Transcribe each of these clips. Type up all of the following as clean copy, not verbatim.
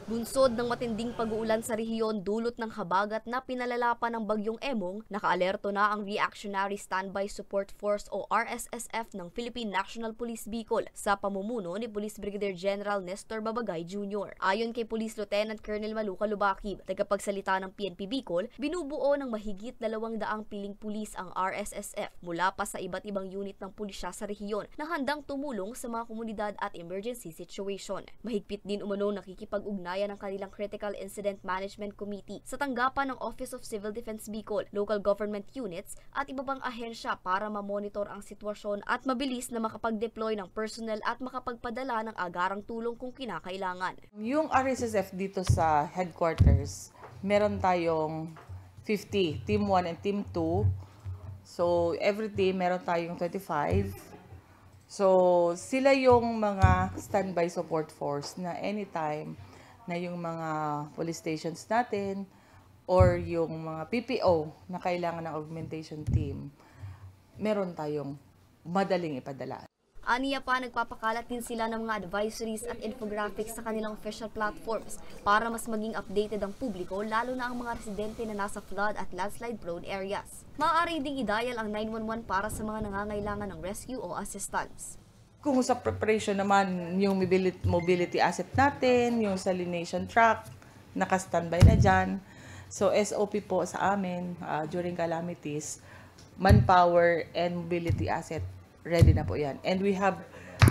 Bunsod ng matinding pag-uulan sa rehiyon dulot ng habagat na pinalala pa ng bagyong Emong, nakaalerto na ang Reactionary Standby Support Force o RSSF ng Philippine National Police Bicol sa pamumuno ni Police Brigadier General Nestor Babagay Jr. Ayon kay Police Lieutenant Colonel Maluca Lubakib, tagapagsalita ng PNP Bicol, binubuo ng mahigit 200 piling pulis ang RSSF mula pa sa iba't ibang unit ng pulisya sa rehiyon na handang tumulong sa mga komunidad at emergency situation. Mahigpit din umano nakikipag-ugnay ng kanilang Critical Incident Management Committee sa tanggapan ng Office of Civil Defense Bicol, local government units at iba pang ahensya para mamonitor ang sitwasyon at mabilis na makapag-deploy ng personnel at makapagpadala ng agarang tulong kung kinakailangan. Yung RSSF dito sa headquarters, meron tayong 50, Team 1 and Team 2. So, every team meron tayong 25. So, sila yung mga standby support force na anytime na yung mga police stations natin or yung mga PPO na kailangan ng augmentation team, meron tayong madaling ipadala. Aniya pa, nagpapakalat din sila ng mga advisories at infographics sa kanilang official platforms para mas maging updated ang publiko, lalo na ang mga residente na nasa flood at landslide prone areas. Maaari ding i-dial ang 911 para sa mga nangangailangan ng rescue o assistance. Kung sa preparation naman, yung mobility asset natin, yung salination truck, naka-standby na dyan. So SOP po sa amin during calamities, manpower and mobility asset, ready na po yan. And we have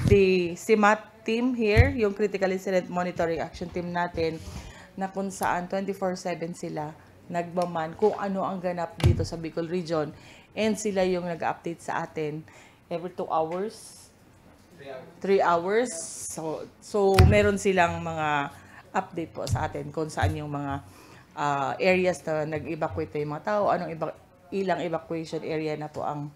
the CIMAT team here, yung Critical Incident Monitoring Action Team natin, na kung saan 24/7 sila nagbaman kung ano ang ganap dito sa Bicol Region. And sila yung nag-update sa atin every 2 hours. 3 hours. So meron silang mga update po sa atin kung saan yung mga areas na nag-evacuate yung mga tao, anong ilang evacuation area na po ang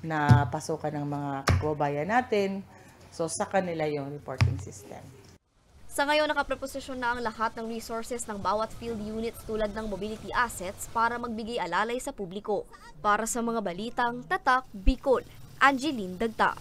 napasukan ng mga kababayan natin. So sa kanila yung reporting system. Sa ngayon, nakapreposisyon na ang lahat ng resources ng bawat field units tulad ng mobility assets para magbigay alalay sa publiko. Para sa mga balitang Tatak, Bicol, Angeline Dagta.